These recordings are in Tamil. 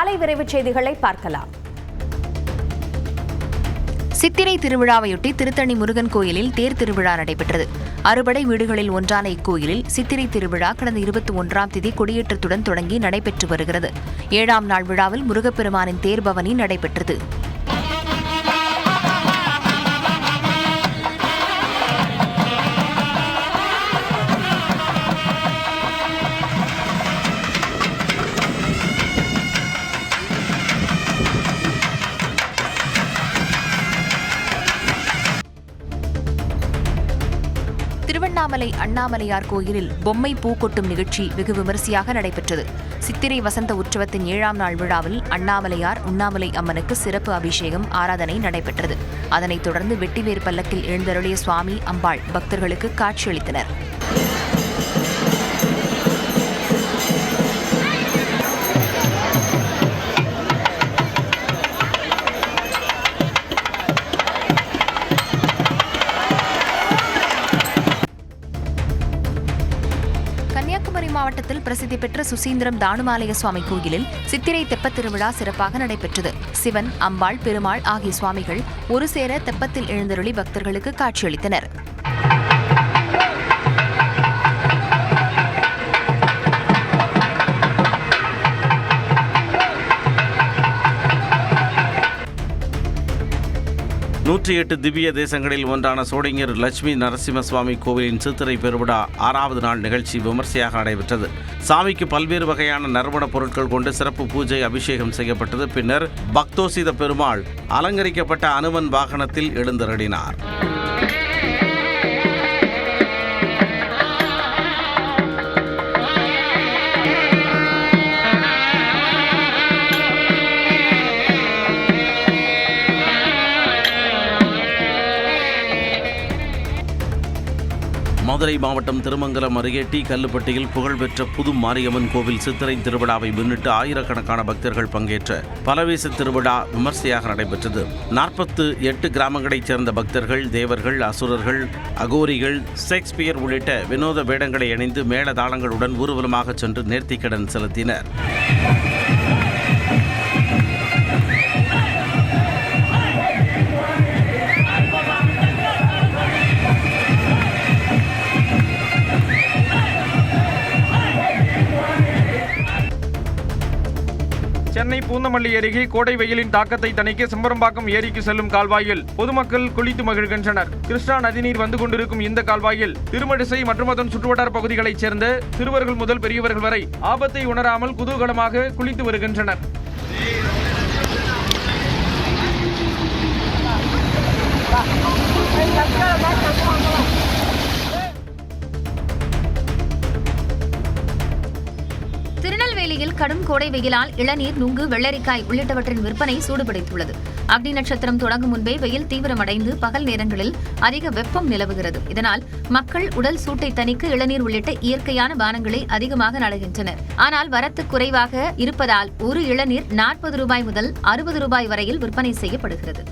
மாலை விரைவுச் செய்திகளை பார்க்கலாம். சித்திரை திருவிழாவையொட்டி திருத்தணி முருகன் கோயிலில் தேர் திருவிழா நடைபெற்றது. அறுபடை வீடுகளில் ஒன்றான இக்கோயிலில் சித்திரை திருவிழா கடந்த 21ஆம் தேதி கொடியேற்றத்துடன் தொடங்கி நடைபெற்று வருகிறது. 7ஆம் நாள் விழாவில் முருகப்பெருமானின் தேர் பவனி நடைபெற்றது. திருவண்ணாமலை அண்ணாமலையார் கோயிலில் பொம்மை பூ கொட்டும் நிகழ்ச்சி வெகு விமரிசையாக நடைபெற்றது. சித்திரை வசந்த உற்சவத்தின் 7ஆம் நாள் விழாவில் அண்ணாமலையார் உண்ணாமலை அம்மனுக்கு சிறப்பு அபிஷேகம் ஆராதனை நடைபெற்றது. அதனைத் தொடர்ந்து வெட்டிவேர் பல்லக்கில் எழுந்தருளிய சுவாமி அம்பாள் பக்தர்களுக்கு காட்சியளித்தனர். கன்னியாகுமரி மாவட்டத்தில் பிரசித்தி பெற்ற சுசீந்திரம் தானுமாலய சுவாமி கோயிலில் சித்திரை தெப்பத் திருவிழா சிறப்பாக நடைபெற்றது. சிவன், அம்பாள், பெருமாள் ஆகிய சுவாமிகள் ஒரு சேர தெப்பத்தில் எழுந்தருளி பக்தர்களுக்கு காட்சியளித்தனர். நூற்றி 8 திவ்ய தேசங்களில் ஒன்றான சோளிங்கர் லட்சுமி நரசிம்ம சுவாமி கோவிலின் சித்திரை பெருவிழா 6வது நாள் நிகழ்ச்சி விமர்சையாக நடைபெற்றது. சாமிக்கு பல்வேறு வகையான நறுமணப் பொருட்கள் கொண்டு சிறப்பு பூஜை அபிஷேகம் செய்யப்பட்டது. பின்னர் பக்தோசித பெருமாள் அலங்கரிக்கப்பட்ட அனுமன் வாகனத்தில் எழுந்தருளினார். மதுரை மாவட்டம் திருமங்கலம் அருகே டி கல்லுப்பட்டியில் புகழ்பெற்ற புது மாரியம்மன் கோவில் சித்திரை திருவிழாவை முன்னிட்டு ஆயிரக்கணக்கான பக்தர்கள் பங்கேற்ற பலவேச திருவிழா விமர்சையாக நடைபெற்றது. 48 கிராமங்களைச் சேர்ந்த பக்தர்கள், தேவர்கள், அசுரர்கள், அகோரிகள், ஷேக்ஸ்பியர் உள்ளிட்ட வினோத வேடங்களை அணிந்து மேளதாளங்களுடன் ஊர்வலமாக சென்று நேர்த்திக்கடன் செலுத்தினர். சென்னை பூந்தமல்லி அருகே கோடை வெயிலின் தாக்கத்தை தணிக்க செம்பரம்பாக்கம் ஏரிக்கு செல்லும் கால்வாயில் பொதுமக்கள் குளித்து மகிழ்கின்றனர். கிருஷ்ணா நதிநீர் வந்து கொண்டிருக்கும் இந்த கால்வாயில் திருமழிசை மற்றும் அதன் சுற்றுவட்டார பகுதிகளைச் சேர்ந்த சிறுவர்கள் முதல் பெரியவர்கள் வரை ஆபத்தை உணராமல் குதூகலமாக குளித்து வருகின்றனர். திருநெல்வேலியில் கடும் கோடை வெயிலால் இளநீர், நுங்கு, வெள்ளரிக்காய் உள்ளிட்டவற்றின் விற்பனை சூடுபிடித்துள்ளது. அக்னி நட்சத்திரம் தொடங்கும் முன்பே வெயில் தீவிரமடைந்து பகல் நேரங்களில் அதிக வெப்பம் நிலவுகிறது. இதனால் மக்கள் உடல் சூட்டை தணிக்க இளநீர் உள்ளிட்ட இயற்கையான பானங்களை அதிகமாக நாடுகின்றனர். ஆனால் வரத்து குறைவாக இருப்பதால் ஒரு இளநீர் 40 ரூபாய் முதல் 60 ரூபாய் வரையில் விற்பனை செய்யப்படுகிறது.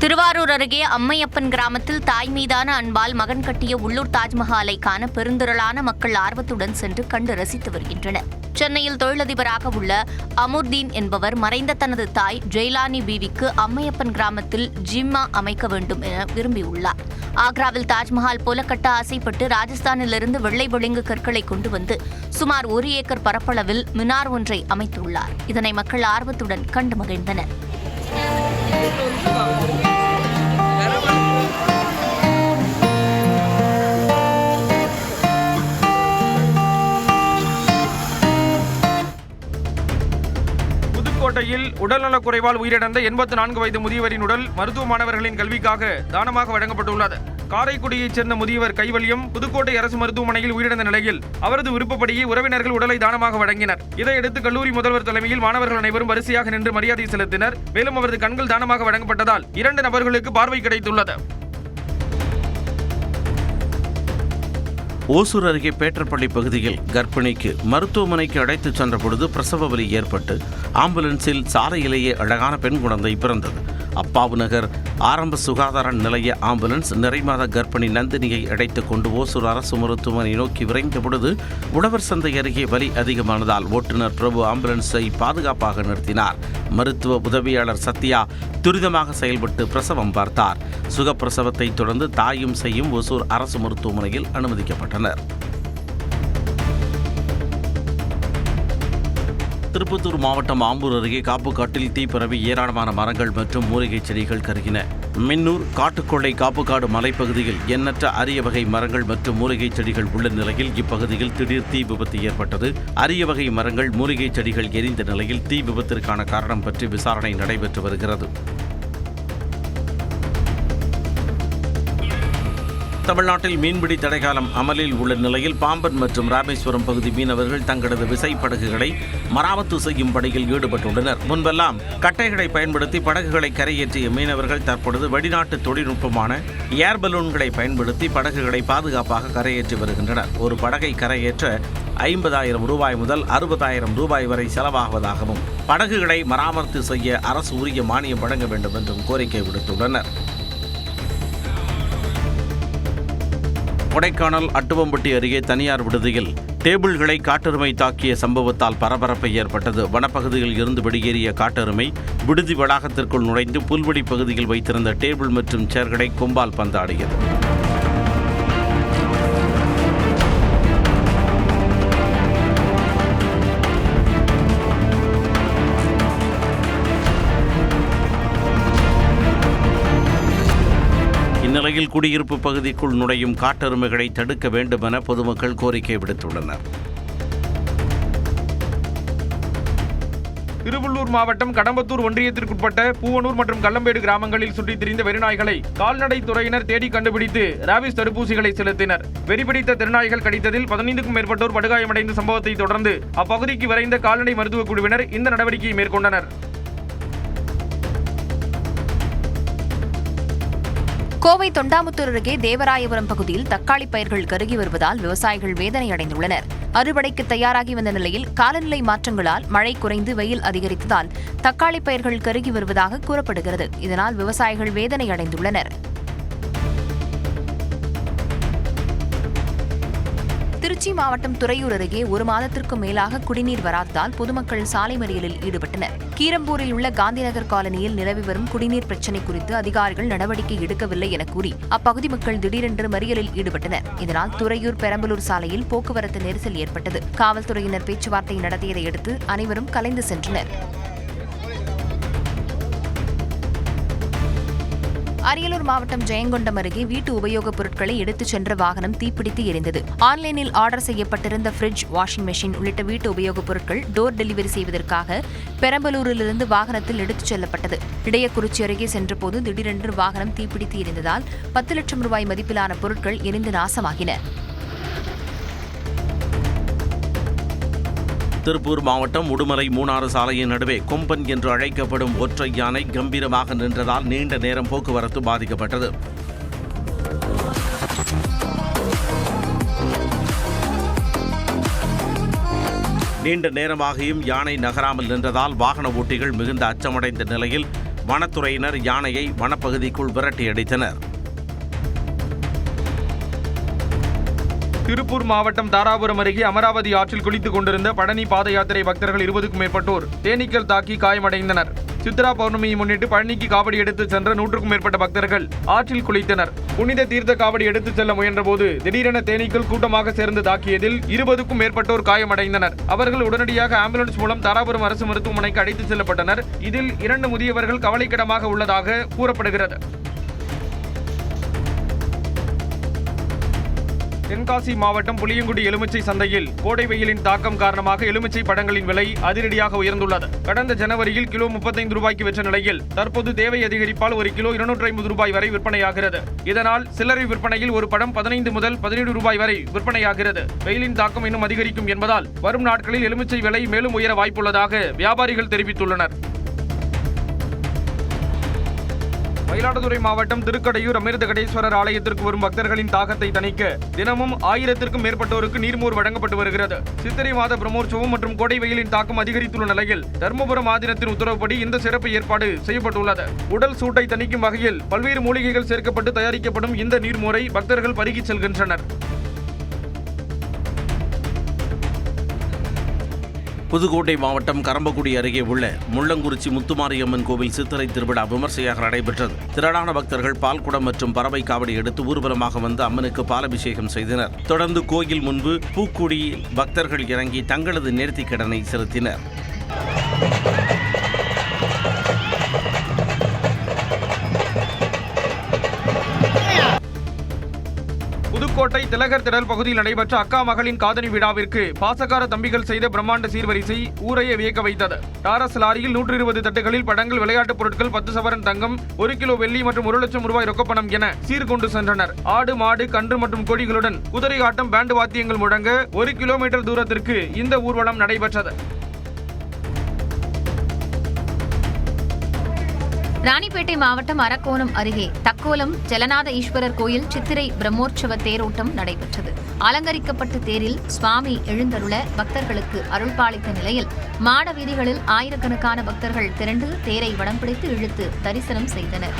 திருவாரூர் அருகே அம்மையப்பன் கிராமத்தில் தாய் மீதான அன்பால் மகன் கட்டிய உள்ளூர் தாஜ்மஹாலை காண பெருந்திரளான மக்கள் ஆர்வத்துடன் சென்று கண்டு ரசித்து வருகின்றனர். சென்னையில் தொழிலதிபராக உள்ள அமுர்தீன் என்பவர் மறைந்த தனது தாய் ஜெயலானி பீவிக்கு அம்மையப்பன் கிராமத்தில் ஜிம்மா அமைக்க வேண்டும் என விரும்பியுள்ளார். ஆக்ராவில் தாஜ்மஹால் போல கட்ட ஆசைப்பட்டு ராஜஸ்தானிலிருந்து வெள்ளை விளிங்கு கற்களை கொண்டு வந்து சுமார் 1 ஏக்கர் பரப்பளவில் மினார் ஒன்றை அமைத்துள்ளார். இதனை மக்கள் ஆர்வத்துடன் கண்டு மகிழ்ந்தனர். புதுக்கோட்டையில் உடல்நலக்குறைவால் உயிரிழந்த 84 வயது முதியவரின் உடல் மருத்துவ மாணவர்களின் கல்விக்காக தானமாக வழங்கப்பட்டுள்ளது. காரைக்குடியைச் சேர்ந்த முதியவர் கைவல்யம் புதுக்கோட்டை அரசு மருத்துவமனையில் உயிரிழந்த நிலையில் அவரது விருப்பப்படியே உறவினர்கள் உடலை தானமாக வழங்கினர். இதையடுத்து கல்லூரி முதல்வர் தலைமையில் மாணவர்கள் அனைவரும் வரிசையாக நின்று மரியாதை செலுத்தினர். மேலும் அவரது கண்கள் தானமாக வழங்கப்பட்டதால் 2 நபர்களுக்கு பார்வை கிடைத்துள்ளது. ஓசூர் அருகே பேட்டர்பள்ளி பகுதியில் கர்ப்பிணிக்கு மருத்துவமனைக்கு அழைத்துச் சென்ற பொழுது பிரசவ வலி ஏற்பட்டு ஆம்புலன்ஸில் சாலையிலேயே அழகான பெண் குழந்தை பிறந்தது. அப்பாவு நகர் ஆரம்ப சுகாதார நிலைய ஆம்புலன்ஸ் நிறைமாத கர்ப்பிணி நந்தினியை அடைத்துக் கொண்டு ஓசூர் அரசு மருத்துவமனை நோக்கி விரைந்த பொழுது உழவர் சந்தை அருகே வலி அதிகமானதால் ஓட்டுநர் பிரபு ஆம்புலன்ஸை பாதுகாப்பாக நிறுத்தினார். மருத்துவ உதவியாளர் சத்யா துரிதமாக செயல்பட்டு பிரசவம் பார்த்தார். சுகப்பிரசவத்தை தொடர்ந்து தாயும் செய்யும் ஓசூர் அரசு மருத்துவமனையில் அனுமதிக்கப்பட்டனர். திருப்பத்தூர் மாவட்டம் ஆம்பூர் அருகே காப்புக்காட்டில் தீ பரவி ஏராளமான மரங்கள் மற்றும் மூலிகை செடிகள் கருகின. மின்னூர் காட்டுக்கொள்ளை காப்புக்காடு மலைப்பகுதியில் எண்ணற்ற அரிய வகை மரங்கள் மற்றும் மூலிகை செடிகள் உள்ள நிலையில் இப்பகுதியில் திடீர் தீ விபத்து ஏற்பட்டது. அரிய வகை மரங்கள் மூலிகை செடிகள் எரிந்த நிலையில் தீ விபத்திற்கான காரணம் பற்றி விசாரணை நடைபெற்று வருகிறது. தமிழ்நாட்டில் மீன்பிடி தடைக்காலம் அமலில் உள்ள நிலையில் பாம்பன் மற்றும் ராமேஸ்வரம் பகுதி மீனவர்கள் தங்களது விசைப்படகுகளை மராமத்து செய்யும் பணியில் ஈடுபட்டுள்ளனர். முன்பெல்லாம் கட்டைகளை பயன்படுத்தி படகுகளை கரையேற்றிய மீனவர்கள் தற்பொழுது வெளிநாட்டு தொழில்நுட்பமான ஏர் பலூன்களை பயன்படுத்தி படகுகளை பாதுகாப்பாக கரையேற்றி வருகின்றனர். ஒரு படகை கரையேற்ற 50,000 ரூபாய் முதல் 60,000 ரூபாய் வரை செலவாகுவதாகவும் படகுகளை மராமத்து செய்ய அரசு உரிய மானியம் வழங்க வேண்டும் என்றும் கோரிக்கை விடுத்துள்ளனர். கொடைக்கானல் அட்டுவம்பட்டி அருகே தனியார் விடுதியில் டேபிள்களை காட்டெருமை தாக்கிய சம்பவத்தால் பரபரப்பு ஏற்பட்டது. வனப்பகுதியில் இருந்து வெளியேறிய காட்டெருமை விடுதி வளாகத்திற்குள் நுழைந்து புல்வெளி பகுதியில் வைத்திருந்த டேபிள் மற்றும் சேர்களை கொம்பால் பந்தாடியது. இந்நிலையில் குடியிருப்பு பகுதிக்குள் நுழையும் காட்டெருமைகளை தடுக்க வேண்டும் என பொதுமக்கள் கோரிக்கை விடுத்துள்ளனர். திருவள்ளூர் மாவட்டம் கடம்பத்தூர் ஒன்றியத்திற்குட்பட்ட பூவனூர் மற்றும் கல்லம்பேடு கிராமங்களில் சுற்றித் திரிந்த வெறிநாய்களை கால்நடை துறையினர் தேடி கண்டுபிடித்து ராபிஸ் தடுப்பூசிகளை செலுத்தினர். வெறிபிடித்த திருநாய்கள் கடித்ததில் 15க்கும் மேற்பட்டோர் படுகாயமடைந்த சம்பவத்தை தொடர்ந்து அப்பகுதிக்கு விரைந்த கால்நடை மருத்துவக் குழுவினர் இந்த நடவடிக்கையை மேற்கொண்டனர். கோவை தொண்டாமுத்தூர் அருகே தேவராயபுரம் பகுதியில் தக்காளி பயிர்கள் கருகி வருவதால் விவசாயிகள் வேதனை அடைந்துள்ளனர். அறுவடைக்கு தயாராகி வந்த நிலையில் காலநிலை மாற்றங்களால் மழை குறைந்து வெயில் அதிகரித்ததால் தக்காளி பயிர்கள் கருகி வருவதாக கூறப்படுகிறது. இதனால் விவசாயிகள் வேதனை அடைந்துள்ளனர். திருச்சி மாவட்டம் துறையூர் அருகே ஒரு மாதத்திற்கும் மேலாக குடிநீர் வராததால் பொதுமக்கள் சாலை மறியலில் ஈடுபட்டனர். கீரம்பூரில் உள்ள காந்திநகர் காலனியில் நிலவி வரும் குடிநீர் பிரச்சினை குறித்து அதிகாரிகள் நடவடிக்கை எடுக்கவில்லை என கூறி அப்பகுதி மக்கள் திடீரென்று மறியலில் ஈடுபட்டனர். இதனால் துறையூர் பெரம்பலூர் சாலையில் போக்குவரத்து நெரிசல் ஏற்பட்டது. காவல்துறையினர் பேச்சுவார்த்தை நடத்தியதை அடுத்து அனைவரும் கலைந்து சென்றனர். அரியலூர் மாவட்டம் ஜெயங்கொண்டம் அருகே வீட்டு உபயோகப் பொருட்களை எடுத்துச் சென்ற வாகனம் தீப்பிடித்து எரிந்தது. ஆன்லைனில் ஆர்டர் செய்யப்பட்டிருந்த ஃப்ரிட்ஜ், வாஷிங் மெஷின் உள்ளிட்ட வீட்டு உபயோகப் பொருட்கள் டோர் டெலிவரி செய்வதற்காக பெரம்பலூரிலிருந்து வாகனத்தில் எடுத்துச் செல்லப்பட்டது. இடையக்குறிச்சி அருகே சென்றபோது திடீரென்று வாகனம் தீப்பிடித்து எரிந்ததால் 10 லட்சம் ரூபாய் மதிப்பிலான பொருட்கள் எரிந்து நாசமாகின. திருப்பூர் மாவட்டம் உடுமலை மூணாறு சாலையின் நடுவே கொம்பன் என்று அழைக்கப்படும் ஒற்றை யானை கம்பீரமாக நின்றதால் நீண்ட நேரம் போக்குவரத்து பாதிக்கப்பட்டது. நீண்ட நேரமாகியும் யானை நகராமல் நின்றதால் வாகன ஓட்டிகள் மிகுந்த அச்சமடைந்த நிலையில் வனத்துறையினர் யானையை வனப்பகுதிக்குள் விரட்டியடித்தனர். திருப்பூர் மாவட்டம் தாராபுரம் அருகே அமராவதி ஆற்றில் குளித்துக் கொண்டிருந்த பழனி பாத யாத்திரை பக்தர்கள் 20க்கும் மேற்பட்டோர் தேனீக்கள் தாக்கி காயமடைந்தனர். சித்ரா பௌர்ணமியை முன்னிட்டு பழனிக்கு காவடி எடுத்துச் சென்ற 100க்கும் மேற்பட்ட பக்தர்கள் ஆற்றில் குளித்தனர். புனித தீர்த்த காவடி எடுத்துச் செல்ல முயன்றபோது திடீரென தேனீக்கள் கூட்டமாக சேர்ந்து தாக்கியதில் 20க்கும் மேற்பட்டோர் காயமடைந்தனர். அவர்கள் உடனடியாக ஆம்புலன்ஸ் மூலம் தாராபுரம் அரசு மருத்துவமனைக்கு அழைத்துச் செல்லப்பட்டனர். இதில் 2 முதியவர்கள் கவலைக்கிடமாக உள்ளதாக கூறப்படுகிறது. தென்காசி மாவட்டம் புளியங்குடி எலுமிச்சை சந்தையில் கோடை வெயிலின் தாக்கம் காரணமாக எலுமிச்சை பழங்களின் விலை அதிரடியாக உயர்ந்துள்ளது. கடந்த ஜனவரியில் கிலோ 35 ரூபாய்க்கு விற்ற நிலையில் தற்போது தேவை அதிகரிப்பால் ஒரு கிலோ 250 ரூபாய் வரை விற்பனையாகிறது. இதனால் சில்லறை விற்பனையில் ஒரு பழம் 15 முதல் 17 ரூபாய் வரை விற்பனையாகிறது. வெயிலின் தாக்கம் இன்னும் அதிகரிக்கும் என்பதால் வரும் நாட்களில் எலுமிச்சை விலை மேலும் உயர வாய்ப்புள்ளதாக வியாபாரிகள் தெரிவித்துள்ளனர். மயிலாடுதுறை மாவட்டம் திருக்கடையூர் அமிர்தகடேஸ்வரர் ஆலயத்திற்கு வரும் பக்தர்களின் தாகத்தை தணிக்க தினமும் 1000க்கும் மேற்பட்டோருக்கு நீர்மோர் வழங்கப்பட்டு வருகிறது. சித்திரை மாத பிரம்மோற்சவம் மற்றும் கோடை வெயிலின் தாக்கம் அதிகரித்துள்ள நிலையில் தர்மபுரம் ஆதீனத்தின் உத்தரவுப்படி இந்த சிறப்பு ஏற்பாடு செய்யப்பட்டுள்ளது. உடல் சூட்டை தணிக்கும் வகையில் பல்வேறு மூலிகைகள் சேர்க்கப்பட்டு தயாரிக்கப்படும் இந்த நீர்மோரை பக்தர்கள் பருகிச் செல்கின்றனர். புதுக்கோட்டை மாவட்டம் கரம்பக்குடி அருகே உள்ள முள்ளங்குறிச்சி முத்துமாரியம்மன் கோவில் சித்திரை திருவிழா விமர்சையாக நடைபெற்றது. திரளான பக்தர்கள் பால்குடம் மற்றும் பறவை காவடி எடுத்து ஊர்வலமாக வந்து அம்மனுக்கு பாலபிஷேகம் செய்தனர். தொடர்ந்து கோயில் முன்பு பூக்குடியில் பக்தர்கள் இறங்கி தங்களது நேர்த்திக் கடனை செலுத்தினர். புதுக்கோட்டை திலகர் திடல் பகுதியில் நடைபெற்ற அக்கா மகளின் காதணி விழாவிற்கு பாசக்கார தம்பிகள் செய்த பிரம்மாண்ட சீர்வரிசை ஊரையே வியக்க வைத்தது. டாரஸ் லாரியில் 120 தட்டுகளில் படங்கள், விளையாட்டுப் பொருட்கள், 10 சவரன் தங்கம், 1 கிலோ வெள்ளி மற்றும் 1 லட்சம் ரூபாய் ரொக்கப்பணம் என சீர்கொண்டு சென்றனர். ஆடு, மாடு, கன்று மற்றும் கோழிகளுடன் குதிரை ஆட்டம், பேண்டு வாத்தியங்கள் முழங்க 1 கிலோமீட்டர் தூரத்திற்கு இந்த ஊர்வலம் நடைபெற்றது. ராணிப்பேட்டை மாவட்டம் அரக்கோணம் அருகே தக்கோலம் ஜலநாத ஈஸ்வரர் கோயில் சித்திரை பிரம்மோற்சவ தேரோட்டம் நடைபெற்றது. அலங்கரிக்கப்பட்ட தேரில் சுவாமி எழுந்தருள பக்தர்களுக்கு அருள்பாலித்த நிலையில் மாட வீதிகளில் ஆயிரக்கணக்கான பக்தர்கள் திரண்டு தேரை வடம் பிடித்து இழுத்து தரிசனம் செய்தனர்.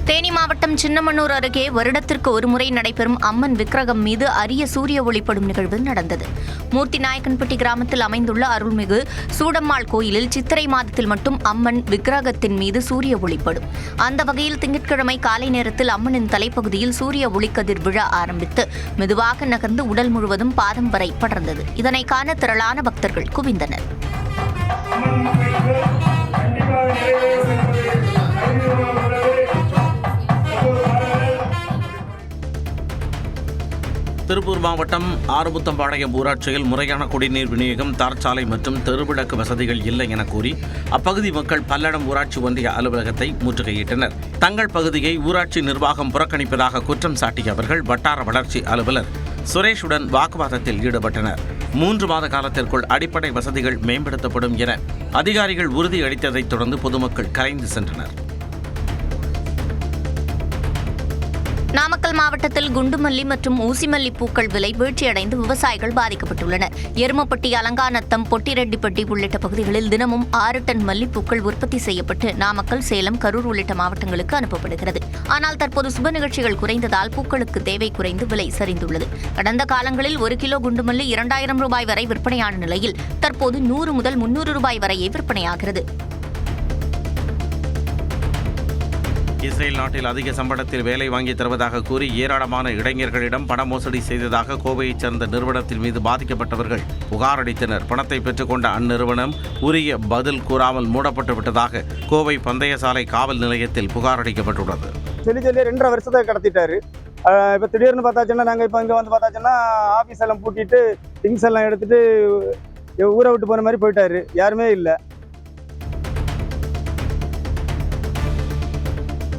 தேனி மாவட்டம் சின்னமனூர் அருகே வருடத்திற்கு ஒருமுறை நடைபெறும் அம்மன் விக்கிரகம் மீது அரிய சூரிய ஒளிப்படும் நிகழ்வு நடந்தது. மூர்த்தி நாயக்கன்பட்டி கிராமத்தில் அமைந்துள்ள அருள்மிகு சூடம்மாள் கோயிலில் சித்திரை மாதத்தில் மட்டும் அம்மன் விக்கிரகத்தின் மீது சூரிய ஒளிப்படும். அந்த வகையில் திங்கட்கிழமை காலை நேரத்தில் அம்மனின் தலைப்பகுதியில் சூரிய ஒளிக்கதிர் விழ ஆரம்பித்து மெதுவாக நகர்ந்து உடல் முழுவதும் பாதம் வரை படர்ந்தது. இதனை காண திரளான பக்தர்கள் குவிந்தனர். திருப்பூர் மாவட்டம் ஆறுமுத்தம்பாளையம் ஊராட்சியில் முறையான குடிநீர் விநியோகம், தார்ச்சாலை மற்றும் தெருவிளக்கு வசதிகள் இல்லை என கூறி அப்பகுதி மக்கள் பல்லடம் ஊராட்சி ஒன்றிய அலுவலகத்தை முற்றுகையிட்டனர். தங்கள் பகுதியை ஊராட்சி நிர்வாகம் புறக்கணிப்பதாக குற்றம் சாட்டிய அவர்கள் வட்டார வளர்ச்சி அலுவலர் சுரேஷுடன் வாக்குவாதத்தில் ஈடுபட்டனர். 3 மாத காலத்திற்குள் அடிப்படை வசதிகள் மேம்படுத்தப்படும் என அதிகாரிகள் உறுதியளித்ததைத் தொடர்ந்து பொதுமக்கள் கலைந்து சென்றனர். நாமக்கல் மாவட்டத்தில் குண்டுமல்லி மற்றும் ஊசிமல்லி பூக்கள் விலை வீழ்ச்சியடைந்து விவசாயிகள் பாதிக்கப்பட்டுள்ளனர். எருமப்பட்டி, அலங்காநத்தம், பொட்டிரெட்டிப்பட்டி உள்ளிட்ட பகுதிகளில் தினமும் 6 டன் மல்லிப்பூக்கள் உற்பத்தி செய்யப்பட்டு நாமக்கல், சேலம், கரூர் உள்ளிட்ட மாவட்டங்களுக்கு அனுப்பப்படுகிறது. ஆனால் தற்போது சுப நிகழ்ச்சிகள் குறைந்ததால் பூக்களுக்கு தேவை குறைந்து விலை சரிந்துள்ளது. கடந்த காலங்களில் 1 கிலோ குண்டுமல்லி 2000 ரூபாய் வரை விற்பனையான நிலையில் தற்போது 100 முதல் 300 ரூபாய் வரையே விற்பனையாகிறது. இஸ்ரேல் நாட்டில் அதிக சம்பளத்தில் வேலை வாங்கி தருவதாக கூறி ஏராளமான இளைஞர்களிடம் பண மோசடி செய்ததாக கோவையைச் சேர்ந்த நிறுவனத்தின் மீது பாதிக்கப்பட்டவர்கள் புகார் அளித்தனர். பணத்தை பெற்றுக்கொண்ட அந்நிறுவனம் உரிய பதில் கூறாமல் மூடப்பட்டு விட்டதாக கோவை பந்தயசாலை காவல் நிலையத்தில் புகார் அளிக்கப்பட்டுள்ளது. சொல்லி 2.5 வருஷத்தை கடத்திட்டாரு. இப்போ திடீர்னு பார்த்தாச்சுன்னா நாங்கள் இப்போ இங்கே வந்து பார்த்தாச்சுன்னா ஆஃபீஸ் எல்லாம் பூட்டிட்டு திங்ஸ் எல்லாம் எடுத்துட்டு ஊரை விட்டு போன மாதிரி போயிட்டாரு. யாருமே இல்லை.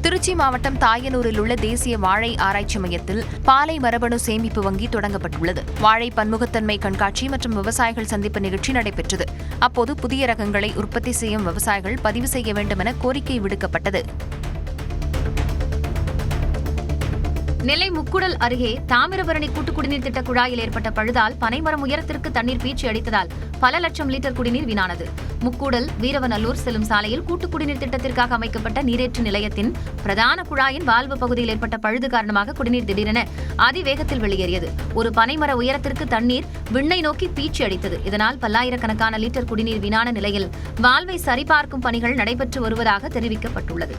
திருச்சி மாவட்டம் தாயனூரில் உள்ள தேசிய வாழை ஆராய்ச்சி மையத்தில் பாலை மரபணு சேமிப்பு வங்கி தொடங்கப்பட்டுள்ளது. வாழை பன்முகத்தன்மை கண்காட்சி மற்றும் விவசாயிகள் சந்திப்பு நிகழ்ச்சி நடைபெற்றது. அப்போது புதிய ரகங்களை உற்பத்தி செய்யும் விவசாயிகள் பதிவு செய்ய வேண்டும் என கோரிக்கை விடுக்கப்பட்டது. நெல்லை முக்குடல் அருகே தாமிரபரணி கூட்டுக்குடிநீர் திட்ட குழாயில் ஏற்பட்ட பழுதால் பனைமரம் உயரத்திற்கு தண்ணீர் பீச்சி அடித்ததால் பல லட்சம் லிட்டர் குடிநீர் வீணானது. முக்கூடல் வீரவநல்லூர் செல்லும் சாலையில் கூட்டுக்குடிநீர் திட்டத்திற்காக அமைக்கப்பட்ட நீரேற்று நிலையத்தின் பிரதான குழாயின் வால்வு பகுதியில் ஏற்பட்ட பழுது காரணமாக குடிநீர் திடீரென அதிவேகத்தில் வெளியேறியது. ஒரு பனைமர உயரத்திற்கு தண்ணீர் விண்ணை நோக்கி பீச்சி அடித்தது. இதனால் பல்லாயிரக்கணக்கான லிட்டர் குடிநீர் வீணான நிலையில் வால்வை சரிபார்க்கும் பணிகள் நடைபெற்று வருவதாக தெரிவிக்கப்பட்டுள்ளது.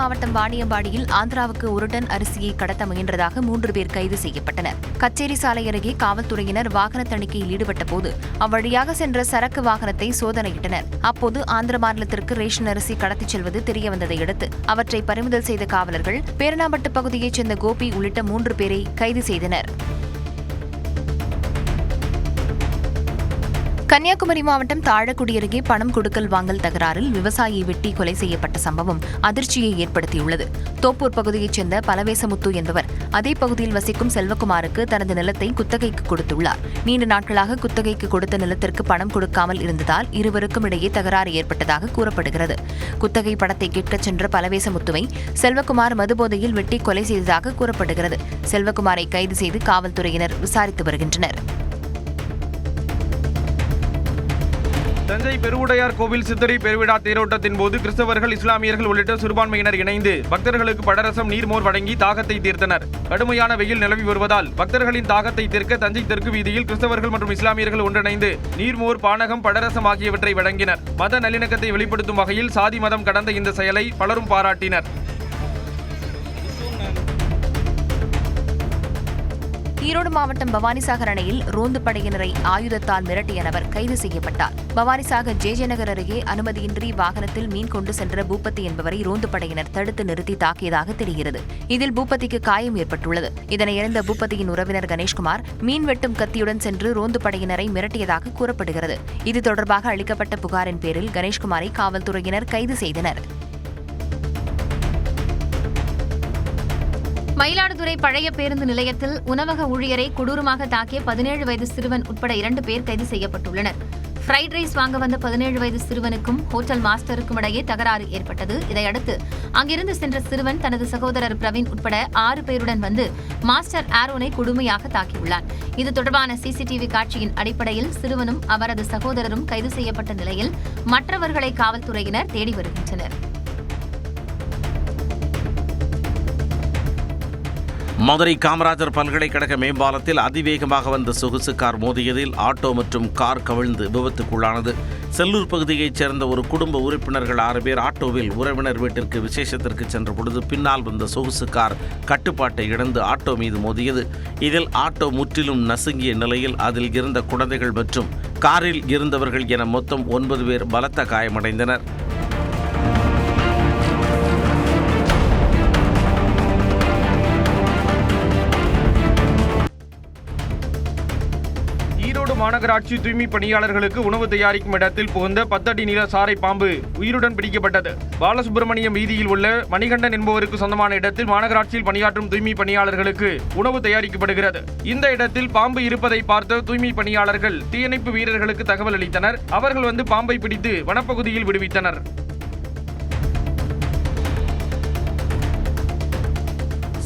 மாவட்டம் வாணியம்பாடியில் ஆந்திராவுக்கு 1 டன் அரிசியை கடத்த முயன்றதாக 3 பேர் கைது செய்யப்பட்டனர். கச்சேரி சாலை அருகே காவல்துறையினர் வாகன தணிக்கையில் ஈடுபட்ட போது அவ்வழியாக சென்ற சரக்கு வாகனத்தை சோதனையிட்டனர். அப்போது ஆந்திர மாநிலத்திற்கு ரேஷன் அரிசி கடத்திச் செல்வது தெரியவந்ததை அடுத்து அவற்றை பறிமுதல் செய்த காவலர்கள் பேரணாம்பட்டு பகுதியைச் சேர்ந்த கோபி உள்ளிட்ட 3 பேரை கைது செய்தனர். கன்னியாகுமரி மாவட்டம் தாழக்குடி அருகே பணம் கொடுக்கல் வாங்கல் தகராறில் விவசாயியை வெட்டி கொலை செய்யப்பட்ட சம்பவம் அதிர்ச்சியை ஏற்படுத்தியுள்ளது. தோப்பூர் பகுதியைச் சேர்ந்த பலவேசமுத்து என்பவர் அதே பகுதியில் வசிக்கும் செல்வகுமாருக்கு தனது நிலத்தை குத்தகைக்கு கொடுத்துள்ளார். நீண்ட நாட்களாக குத்தகைக்கு கொடுத்த நிலத்திற்கு பணம் கொடுக்காமல் இருந்ததால் இருவருக்கும் இடையே தகராறு ஏற்பட்டதாக கூறப்படுகிறது. குத்தகை பணத்தை கேட்கச் சென்ற பலவேசமுத்துவை செல்வகுமார் மதுபோதையில் வெட்டி கொலை செய்ததாக கூறப்படுகிறது. செல்வகுமாரை கைது செய்து காவல்துறையினர் விசாரித்து வருகின்றனர். தஞ்சை பெருவுடையார் கோவில் சித்திரை பெருவிழா தேரோட்டத்தின் போது கிறிஸ்தவர்கள், இஸ்லாமியர்கள் உள்ளிட்ட சிறுபான்மையினர் இணைந்து பக்தர்களுக்கு பழரசம், நீர்மோர் வழங்கி தாகத்தை தீர்த்தனர். கடுமையான வெயில் நிலவி வருவதால் பக்தர்களின் தாகத்தை தீர்க்க தஞ்சை தெற்கு வீதியில் கிறிஸ்தவர்கள் மற்றும் இஸ்லாமியர்கள் ஒன்றிணைந்து நீர்மோர், பானகம், பழரசம் ஆகியவற்றை வழங்கினர். மத நல்லிணக்கத்தை வெளிப்படுத்தும் வகையில் சாதி மதம் கடந்த இந்த செயலை பலரும் பாராட்டினர். ஈரோடு மாவட்டம் பவானிசாகர் அணையில் ரோந்து படையினரை ஆயுதத்தால் மிரட்டிய நபர் கைது செய்யப்பட்டார். பவானிசாகர் ஜே நகர் அருகே அனுமதியின்றி வாகனத்தில் மீன் கொண்டு சென்ற பூபதி என்பவரை ரோந்து படையினர் தடுத்து நிறுத்தி தாக்கியதாக தெரிகிறது. இதில் பூபதிக்கு காயம் ஏற்பட்டுள்ளது. இதனை அறிந்த பூபதியின் உறவினர் கணேஷ்குமார் மீன் வெட்டும் கத்தியுடன் சென்று ரோந்து படையினரை மிரட்டியதாக கூறப்படுகிறது. இது தொடர்பாக அளிக்கப்பட்ட புகாரின் பேரில் கணேஷ்குமாரை காவல்துறையினர் கைது செய்தனர். மயிலாடுதுறை பழைய பேருந்து நிலையத்தில் உணவக ஊழியரை கொடூரமாக தாக்கிய 17 வயது சிறுவன் உட்பட 2 பேர் கைது செய்யப்பட்டுள்ளனர். ஃப்ரைட் ரைஸ் வாங்க வந்த 17 வயது சிறுவனுக்கும் ஹோட்டல் மாஸ்டருக்கும் இடையே தகராறு ஏற்பட்டது. இதையடுத்து அங்கிருந்து சென்ற சிறுவன் தனது சகோதரர் பிரவீன் உட்பட 6 பேருடன் வந்து மாஸ்டர் ஆரோனை கொடுமையாக தாக்கியுள்ளார். இது தொடர்பான சிசிடிவி காட்சியின் அடிப்படையில் சிறுவனும் அவரது சகோதரரும் கைது செய்யப்பட்ட நிலையில் மற்றவர்களை காவல்துறையினர் தேடி வருகின்றனர். மதுரை காமராஜர் பல்கலைக்கழக மேம்பாலத்தில் அதிவேகமாக வந்த சொகுசு கார் மோதியதில் ஆட்டோ மற்றும் கார் கவிழ்ந்து விபத்துக்குள்ளானது. செல்லூர் பகுதியைச் சேர்ந்த ஒரு குடும்ப உறுப்பினர்கள் 6 பேர் ஆட்டோவில் உறவினர் வீட்டிற்கு விசேஷத்திற்கு சென்ற பொழுது பின்னால் வந்த சொகுசு கார் கட்டுப்பாட்டை இழந்து ஆட்டோ மீது மோதியது. இதில் ஆட்டோ முற்றிலும் நசுங்கிய நிலையில் அதில் இருந்த குழந்தைகள் மற்றும் காரில் இருந்தவர்கள் என மொத்தம் 9 பேர் பலத்த காயமடைந்தனர். ஈரோடு மாநகராட்சி தூய்மை பணியாளர்களுக்கு உணவு தயாரிக்கும் இடத்தில் புகுந்த 10 அடி நீள சாரை பாம்பு உயிருடன் பிடிக்கப்பட்டது. பாலசுப்பிரமணியம் வீதியில் உள்ள மணிகண்டன் என்பவருக்கு சொந்தமான இடத்தில் மாநகராட்சியில் பணியாற்றும் தூய்மை பணியாளர்களுக்கு உணவு தயாரிக்கப்படுகிறது. இந்த இடத்தில் பாம்பு இருப்பதை பார்த்த தூய்மை பணியாளர்கள் தீயணைப்பு வீரர்களுக்கு தகவல் அளித்தனர். அவர்கள் வந்து பாம்பை பிடித்து வனப்பகுதியில் விடுவித்தனர்.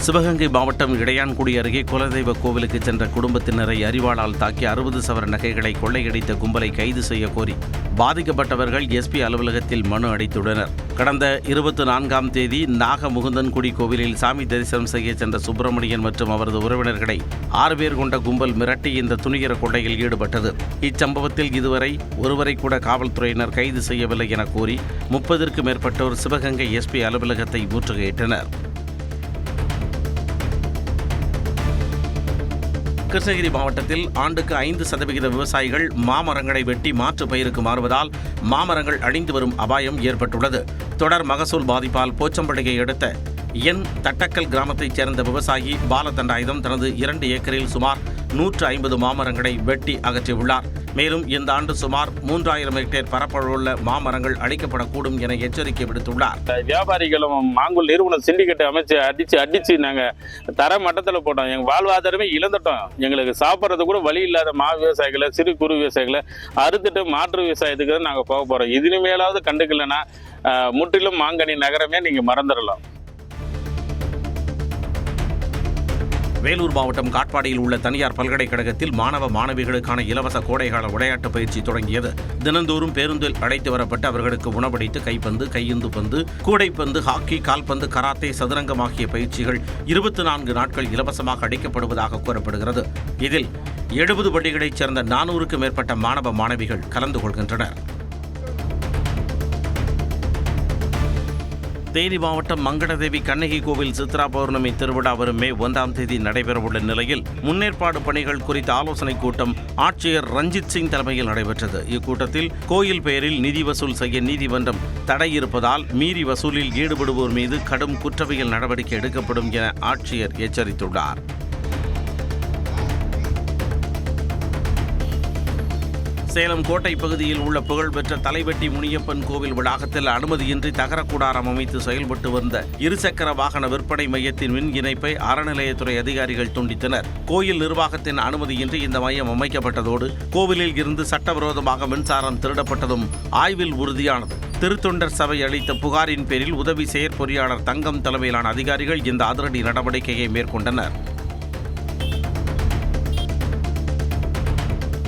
சிவகங்கை மாவட்டம் இடையான்குடி அருகே குலதெய்வ கோவிலுக்கு சென்ற குடும்பத்தினரை அரிவாளால் தாக்கி 60 சவர நகைகளை கொள்ளையடித்த கும்பலை கைது செய்ய கோரி பாதிக்கப்பட்டவர்கள் எஸ்பி அலுவலகத்தில் மனு அளித்துள்ளனர். கடந்த 24ஆம் தேதி நாகமுகுந்தன்குடி கோவிலில் சாமி தரிசனம் செய்ய சென்ற சுப்பிரமணியன் மற்றும் அவரது உறவினர்களை 6 பேர் கொண்ட கும்பல் மிரட்டி இந்த துணிகர கொள்ளையில் ஈடுபட்டது. இச்சம்பவத்தில் இதுவரை ஒருவரை கூட காவல்துறையினர் கைது செய்யவில்லை என கூறி 30க்கும் மேற்பட்டோர் சிவகங்கை எஸ்பி அலுவலகத்தை முற்றுகையிட்டனர். கிருஷ்ணகிரி மாவட்டத்தில் ஆண்டுக்கு 5% விவசாயிகள் மாமரங்களை வெட்டி மாற்று பயிருக்கு மாறுவதால் மாமரங்கள் அழிந்து வரும் அபாயம் ஏற்பட்டுள்ளது. தொடர் மகசூல் பாதிப்பால் போச்சம்பள்ளியை அடுத்த தட்டக்கல் கிராமத்தைச் சேர்ந்த விவசாயி பாலதண்டாயுதம் தனது 2 ஏக்கரில் சுமார் 150 மாமரங்களை வெட்டி அகற்றியுள்ளார். மேலும் இந்த ஆண்டு சுமார் 3000 ஹெக்டேர் பரப்பளவுள்ள மாமரங்கள் அழிக்கப்படக்கூடும் என எச்சரிக்கை விடுத்துள்ளார். வியாபாரிகளும் மாங்குள் நிறுவனம் சிண்டிகேட் அமைச்சு அடிச்சு நாங்கள் தர மட்டத்தில் போட்டோம். எங்கள் வாழ்வாதாரமே இழந்துட்டோம். எங்களுக்கு சாப்பிட்றது கூட வழி இல்லாத விவசாயிகளை, சிறு குறு விவசாயிகளை அறுத்துட்டு மாற்று விவசாயத்துக்கு நாங்கள் போக போகிறோம். இதுனு மேலாவது கண்டுக்கலன்னா முற்றிலும் மாங்கனி நகரமே நீங்கள் மறந்துடலாம். வேலூர் மாவட்டம் காட்பாடியில் உள்ள தனியார் பல்கலைக்கழகத்தில் மாணவ மாணவிகளுக்கான இலவச கோடைகால விளையாட்டு பயிற்சி தொடங்கியது. தினந்தோறும் பேருந்தில் அழைத்து வரப்பட்டு அவர்களுக்கு உணவளித்து கைப்பந்து, கையுந்து பந்து, கூடைப்பந்து, ஹாக்கி, கால்பந்து, கராத்தே, சதுரங்கம் ஆகிய பயிற்சிகள் 24 நாட்கள் இலவசமாக அளிக்கப்படுவதாக கூறப்படுகிறது. இதில் 70 பள்ளிகளைச் சேர்ந்த 400க்கும் மேற்பட்ட மாணவ மாணவிகள் கலந்து கொள்கின்றனர். தேனி மாவட்டம் மங்கடதேவி கண்ணகி கோவில் சித்ரா பௌர்ணமி திருவிழா வரும் மே 1ஆம் தேதி நடைபெறவுள்ள நிலையில் முன்னேற்பாடு பணிகள் குறித்த ஆலோசனைக் கூட்டம் ஆட்சியர் ரஞ்சித் சிங் தலைமையில் நடைபெற்றது. இக்கூட்டத்தில் கோயில் பெயரில் நிதி வசூல் செய்ய நீதிமன்றம் தடை இருப்பதால் மீறி வசூலில் ஈடுபடுவோர் மீது கடும் குற்றவியல் நடவடிக்கை எடுக்கப்படும் என ஆட்சியர் எச்சரித்துள்ளார். சேலம் கோட்டை பகுதியில் உள்ள புகழ்பெற்ற தலைவெட்டி முனியப்பன் கோவில் வளாகத்தில் அனுமதியின்றி தகர கூடாரம் அமைத்து செயல்பட்டு வந்த இருசக்கர வாகன விற்பனை மையத்தின் மின் இணைப்பை அறநிலையத்துறை அதிகாரிகள் துண்டித்தனர். கோயில் நிர்வாகத்தின் அனுமதியின்றி இந்த மையம் அமைக்கப்பட்டதோடு கோவிலில் இருந்து சட்டவிரோதமாக மின்சாரம் திருடப்பட்டதும் ஆய்வில் உறுதியானது. திருத்தொண்டர் சபை அளித்த புகாரின் பேரில் உதவி செயற்பொறியாளர் தங்கம் தலைமையிலான அதிகாரிகள் இந்த அதிரடி நடவடிக்கையை மேற்கொண்டனர்.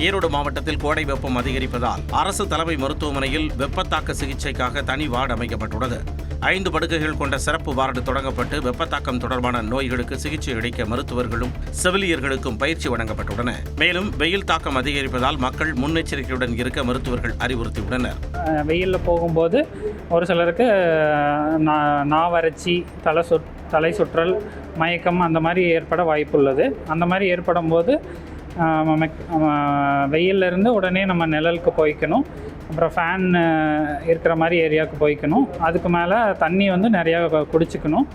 ஈரோடு மாவட்டத்தில் கோடை வெப்பம் அதிகரிப்பதால் அரசு தலைமை மருத்துவமனையில் வெப்பத்தாக்க சிகிச்சைக்காக தனி வார்டு அமைக்கப்பட்டுள்ளது. 5 படுக்கைகள் கொண்ட சிறப்பு வார்டு தொடங்கப்பட்டு வெப்பத்தாக்கம் தொடர்பான நோய்களுக்கு சிகிச்சை அளிக்க மருத்துவர்களும் செவிலியர்களுக்கும் பயிற்சி வழங்கப்பட்டுள்ளன. மேலும் வெயில் தாக்கம் அதிகரிப்பதால் மக்கள் முன்னெச்சரிக்கையுடன் இருக்க மருத்துவர்கள் அறிவுறுத்தியுள்ளனர். வெயிலில் போகும்போது ஒரு சிலருக்கு நாவறட்சி, தலை சுற்றல், மயக்கம் அந்த மாதிரி ஏற்பட வாய்ப்புள்ளது. அந்த மாதிரி ஏற்படும் போது வெயிலிருந்து உடனே நம்ம நிழலுக்கு போய்க்கணும். அப்புறம் ஃபேன் இருக்கிற மாதிரி ஏரியாவுக்கு போய்க்கணும். அதுக்கு மேலே தண்ணி நிறையா குடிச்சுக்கணும்.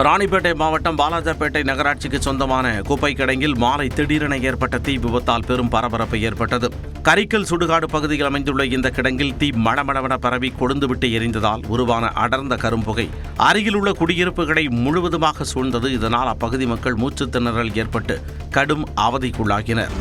ராணிப்பேட்டை மாவட்டம் பாலாஜாப்பேட்டை நகராட்சிக்கு சொந்தமான குப்பை கிடங்கில் மாலை திடீரென ஏற்பட்ட தீ விபத்தால் பெரும் பரபரப்பு ஏற்பட்டது. கரிக்கல் சுடுகாடு பகுதியில் அமைந்துள்ள இந்த கிடங்கில் தீ மடமடவென பரவி கொழுந்துவிட்டு எரிந்ததால் உருவான அடர்ந்த கரும்புகை அருகிலுள்ள குடியிருப்புகளை முழுவதுமாக சூழ்ந்தது. இதனால் அப்பகுதி மக்கள் மூச்சுத் திணறல் ஏற்பட்டு கடும் அவதிக்குள்ளாகினர்.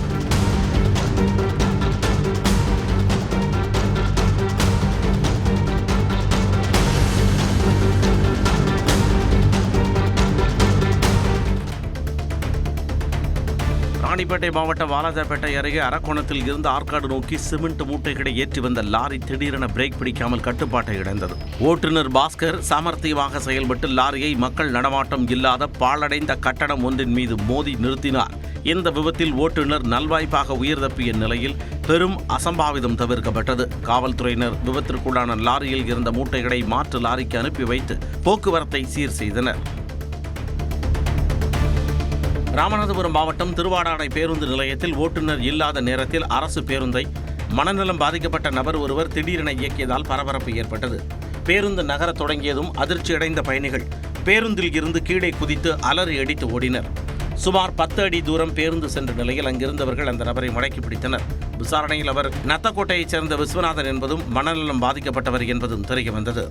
ராணிப்பேட்டை மாவட்டம் வாலாஜாப்பேட்டை அருகே அரக்கோணத்தில் இருந்து ஆற்காடு நோக்கி சிமெண்ட் மூட்டைகளை ஏற்றி வந்த லாரி திடீரென பிரேக் பிடிக்காமல் கட்டுப்பாட்டை இழந்தது. ஓட்டுநர் பாஸ்கர் சாமர்த்தியமாக செயல்பட்டு லாரியை மக்கள் நடமாட்டம் இல்லாத பாழடைந்த கட்டடம் ஒன்றின் மீது மோதி நிறுத்தினார். இந்த விபத்தில் ஓட்டுநர் நல்வாய்ப்பாக உயிர் தப்பிய நிலையில் பெரும் அசம்பாவிதம் தவிர்க்கப்பட்டது. காவல்துறையினர் விபத்திற்குள்ளான லாரியில் இருந்த மூட்டைகளை மாற்று லாரிக்கு அனுப்பி வைத்து போக்குவரத்தை சீர் செய்தனர். ராமநாதபுரம் மாவட்டம் திருவாடானை பேருந்து நிலையத்தில் ஓட்டுநர் இல்லாத நேரத்தில் அரசு பேருந்தை மனநலம் பாதிக்கப்பட்ட நபர் ஒருவர் திடீரென இயக்கியதால் பரபரப்பு ஏற்பட்டது. பேருந்து நகரத் தொடங்கியதும் அதிர்ச்சியடைந்த பயணிகள் பேருந்தில் இருந்து கீழே குதித்து அலறி அடித்து ஓடினர். சுமார் 10 அடி தூரம் பேருந்து சென்ற நிலையில் அங்கிருந்தவர்கள் அந்த நபரை மடக்கி பிடித்தனர். விசாரணையில் அவர் நத்தக்கோட்டையைச் சேர்ந்த விஸ்வநாதன் என்பதும் மனநலம் பாதிக்கப்பட்டவர் என்பதும் தெரியவந்தது.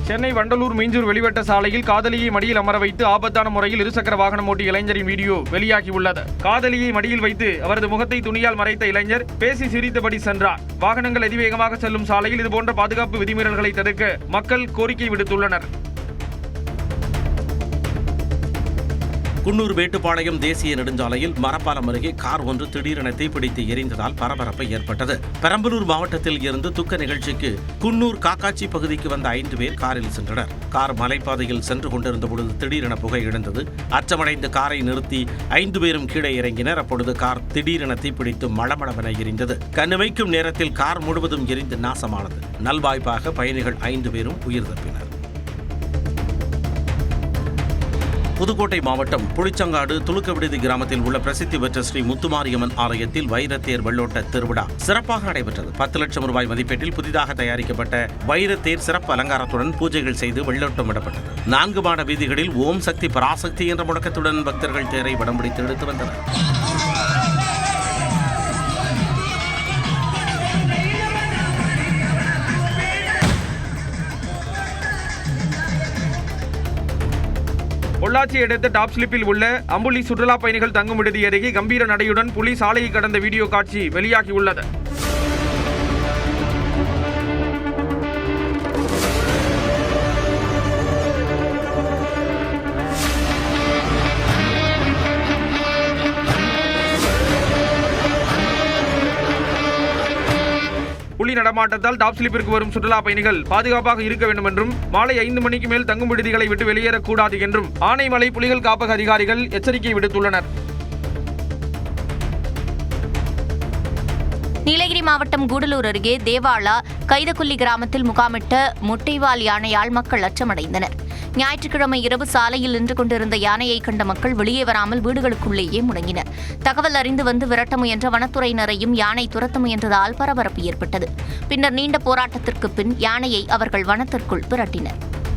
சென்னை வண்டலூர் மீஞ்சூர் வெளிவட்ட சாலையில் காதலியை மடியில் அமர வைத்து ஆபத்தான முறையில் இருசக்கர வாகனம் ஓட்டிய இளைஞரின் வீடியோ வெளியாகியுள்ளது. காதலியை மடியில் வைத்து அவரது முகத்தை துணியால் மறைத்த இளைஞர் பேசி சிரித்தபடி சென்றார். வாகனங்கள் அதிவேகமாக செல்லும் சாலையில் இதுபோன்ற பாதுகாப்பு விதிமீறல்களை தடுக்க மக்கள் கோரிக்கை விடுத்துள்ளனர். குன்னூர் மேட்டுப்பாளையம் தேசிய நெடுஞ்சாலையில் மரப்பாலம் அருகே கார் ஒன்று திடீரென தீப்பிடித்து எரிந்ததால் பரபரப்பு ஏற்பட்டது. பெரம்பலூர் மாவட்டத்தில் இருந்து துக்க நிகழ்ச்சிக்கு குன்னூர் காக்காட்சி பகுதிக்கு வந்த 5 பேர் காரில் சென்றனர். கார் மலைப்பாதையில் சென்று கொண்டிருந்த பொழுது திடீரென புகை எழுந்தது. அச்சமடைந்த காரை நிறுத்தி 5 பேரும் கீழே இறங்கினர். அப்பொழுது கார் திடீரென தீப்பிடித்து மளமளவென எரிந்தது. கண்ணுமைக்கும் நேரத்தில் கார் முழுவதும் எரிந்து நாசமானது. நல்வாய்ப்பாக பயணிகள் 5 பேரும் உயிர் தப்பினர். புதுக்கோட்டை மாவட்டம் புளிச்சங்காடு துலுக்க விடுதி கிராமத்தில் உள்ள பிரசித்தி பெற்ற ஸ்ரீ முத்துமாரியம்மன் ஆலயத்தில் வைரத்தேர் வெள்ளோட்ட திருவிழா சிறப்பாக நடைபெற்றது. 10 லட்சம் ரூபாய் மதிப்பீட்டில் புதிதாக தயாரிக்கப்பட்ட வைரத்தேர் சிறப்பு அலங்காரத்துடன் பூஜைகள் செய்து வெள்ளோட்டம் விடப்பட்டது. 4 மாட வீதிகளில் ஓம் சக்தி பராசக்தி என்ற முழக்கத்துடன் பக்தர்கள் தேரை வடம் பிடித்து எடுத்து வந்தனர். பொள்ளாச்சி அடுத்த டாப் ஸ்லிப்பில் உள்ள அம்புலி சுற்றுலா பயணிகள் தங்கும் விடுதி அருகே கம்பீர நடையுடன் புலி சாலையை கடந்த வீடியோ காட்சி வெளியாகியுள்ளது. புலி நடமாட்டத்தால் டாப் ஸ்லிப்பிற்கு வரும் சுற்றுலா பயணிகள் பாதுகாப்பாக இருக்க வேண்டும் என்றும் மாலை 5 மணிக்கு மேல் தங்கும் விடுதிகளை விட்டு வெளியேறக்கூடாது என்றும் ஆனைமலை புலிகள் காப்பக அதிகாரிகள் எச்சரிக்கை விடுத்துள்ளனர். நீலகிரி மாவட்டம் கூடலூர் அருகே தேவாலா கைதக்குல்லி கிராமத்தில் முகாமிட்ட மொட்டைவால் யானையால் மக்கள் அச்சமடைந்தனர். ஞாயிற்றுக்கிழமை இரவு சாலையில் நின்று கொண்டிருந்த யானையை கண்ட மக்கள் வெளியே வராமல் வீடுகளுக்குள்ளேயே முடங்கினர். தகவல் அறிந்து வந்து விரட்ட முயன்ற வனத்துறையினரையும் யானை துரத்த முயன்றதால் பரபரப்பு ஏற்பட்டது. பின்னர் நீண்ட போராட்டத்திற்கு பின் யானையை அவர்கள் வனத்திற்குள் விரட்டினர்.